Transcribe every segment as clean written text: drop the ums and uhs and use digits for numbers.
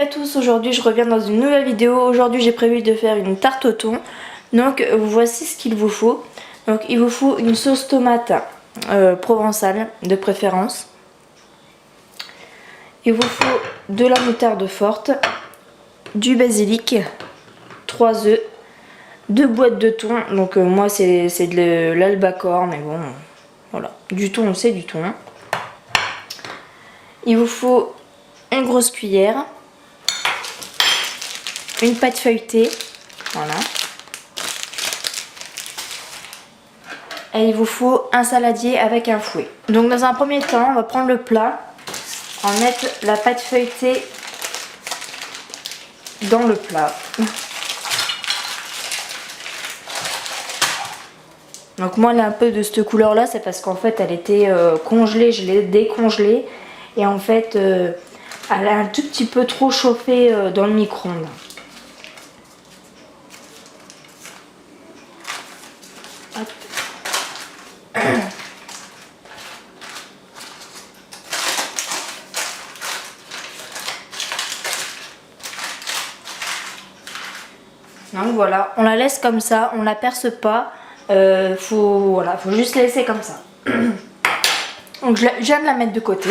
tous, aujourd'hui je reviens dans une nouvelle vidéo. Aujourd'hui j'ai prévu de faire une tarte au thon. Donc voici ce qu'il vous faut. Donc il vous faut une sauce tomate provençale de préférence. Il vous faut de la moutarde forte, du basilic, 3 œufs, 2 boîtes de thon. Donc moi c'est de l'albacor, mais bon voilà, du thon c'est du thon. Il vous faut une grosse cuillère, une pâte feuilletée, voilà. Et il vous faut un saladier avec un fouet. Donc dans un premier temps, on va prendre le plat, on va mettre la pâte feuilletée dans le plat. Donc moi elle est un peu de cette couleur là, c'est parce qu'en fait elle était congelée, je l'ai décongelée. Et en fait elle a un tout petit peu trop chauffé dans le micro-ondes. Donc voilà, on la laisse comme ça, on la perce pas, faut juste la laisser comme ça. Donc je viens de la mettre de côté.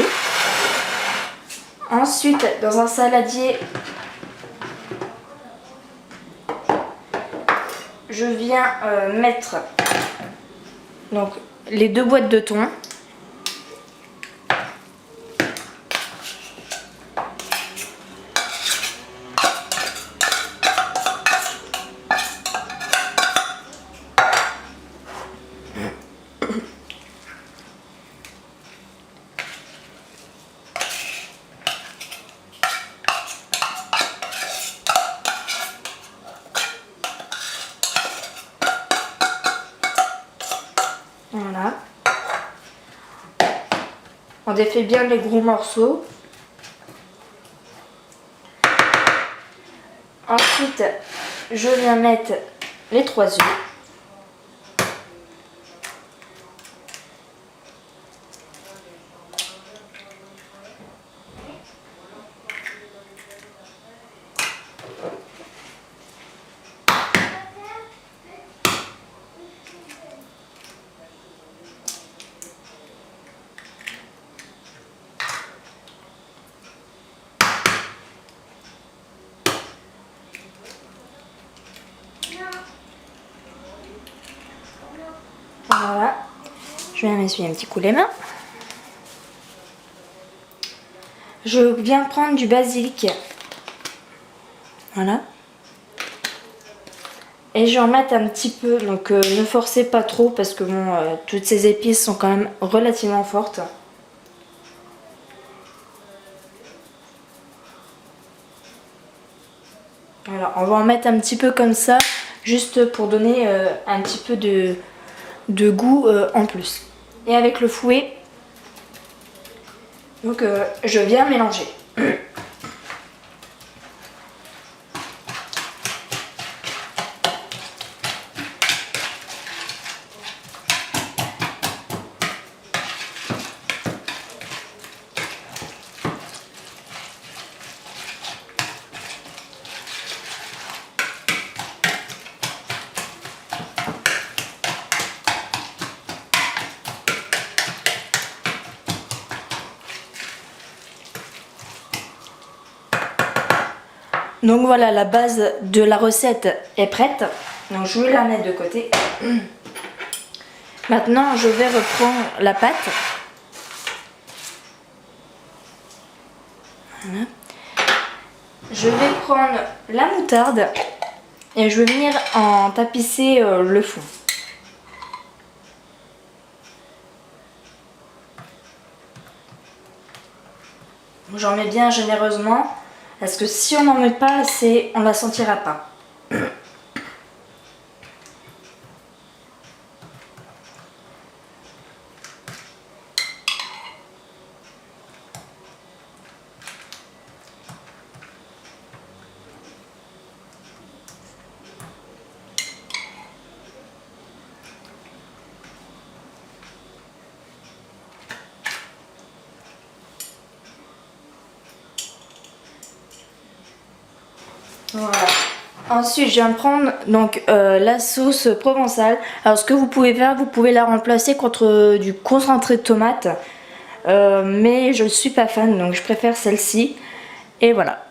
Ensuite, dans un saladier, je viens mettre donc les 2 boîtes de thon. Voilà. On défait bien les gros morceaux. Ensuite, je viens mettre les 3 œufs. Voilà, je viens m'essuyer un petit coup les mains. Je viens prendre du basilic. Voilà. Et je vais en mettre un petit peu, donc ne forcez pas trop parce que bon, toutes ces épices sont quand même relativement fortes. Voilà, on va en mettre un petit peu comme ça, juste pour donner un petit peu de goût en plus. Et avec le fouet, donc je viens mélanger. Donc voilà, la base de la recette est prête. Donc je vais la mettre de côté. Maintenant, je vais reprendre la pâte. Voilà. Je vais prendre la moutarde et je vais venir en tapisser le fond. J'en mets bien généreusement parce que si on n'en met pas, on la sentira pas. Voilà. Ensuite, je viens de prendre donc la sauce provençale. Alors, ce que vous pouvez faire, vous pouvez la remplacer contre du concentré de tomate. Mais je ne suis pas fan, donc je préfère celle-ci. Et voilà.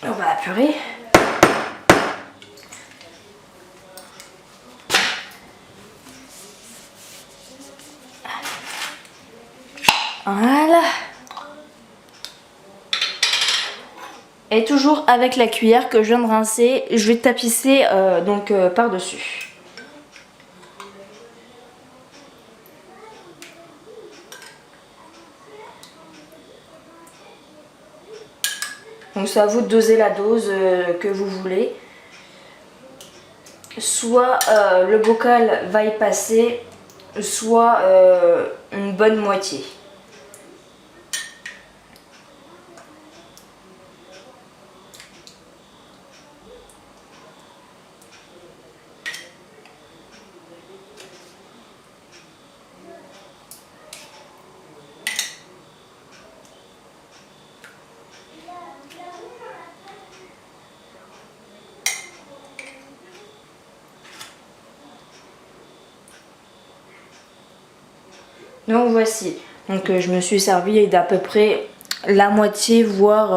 On va apurer. Voilà. Et toujours avec la cuillère que je viens de rincer, je vais tapisser par-dessus. Donc c'est à vous de doser la dose que vous voulez. Soit le bocal va y passer, soit une bonne moitié. Donc voici, donc je me suis servi d'à peu près la moitié, voire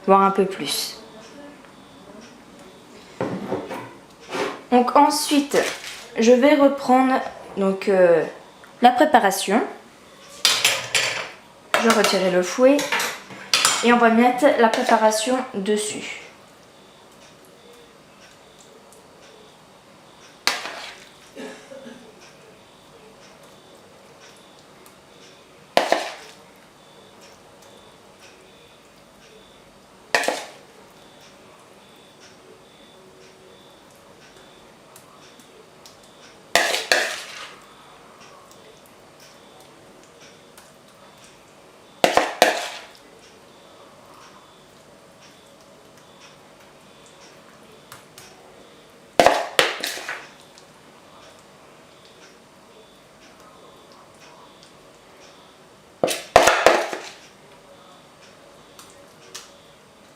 un peu plus. Donc ensuite, je vais reprendre donc la préparation. Je vais retirer le fouet et on va mettre la préparation dessus.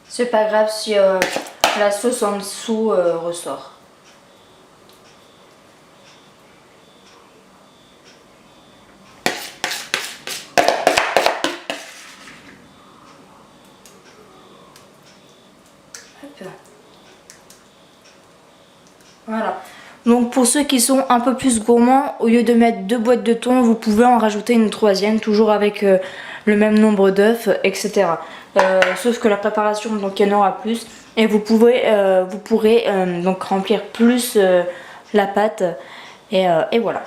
C'est pas grave si la sauce en dessous ressort. Hop. Voilà. Donc pour ceux qui sont un peu plus gourmands, au lieu de mettre 2 boîtes de thon, vous pouvez en rajouter une troisième, toujours avec le même nombre d'œufs, etc. Sauf que la préparation, donc il y en aura plus. Et vous pourrez donc remplir plus la pâte. Et voilà.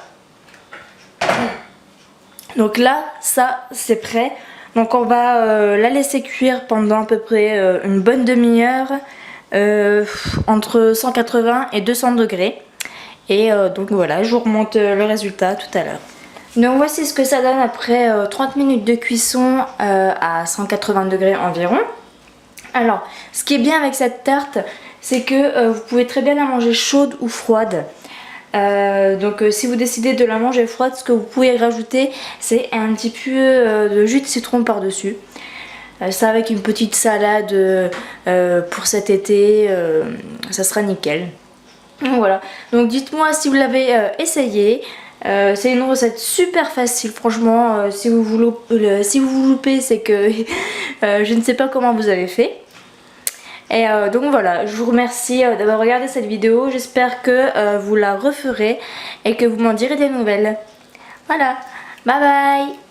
Donc là, ça c'est prêt. Donc on va la laisser cuire pendant à peu près une bonne demi-heure. Entre 180 et 200 degrés. Et donc voilà, je vous remonte le résultat tout à l'heure. Donc voici ce que ça donne après 30 minutes de cuisson à 180 degrés environ. Alors, ce qui est bien avec cette tarte, c'est que vous pouvez très bien la manger chaude ou froide. Donc si vous décidez de la manger froide, ce que vous pouvez rajouter, c'est un petit peu de jus de citron par-dessus. Ça avec une petite salade pour cet été, ça sera nickel. Voilà, donc dites-moi si vous l'avez essayé. C'est une recette super facile, franchement. Si vous vous loupez, c'est que je ne sais pas comment vous avez fait. Et donc voilà, je vous remercie d'avoir regardé cette vidéo. J'espère que vous la referez et que vous m'en direz des nouvelles. Voilà, bye bye.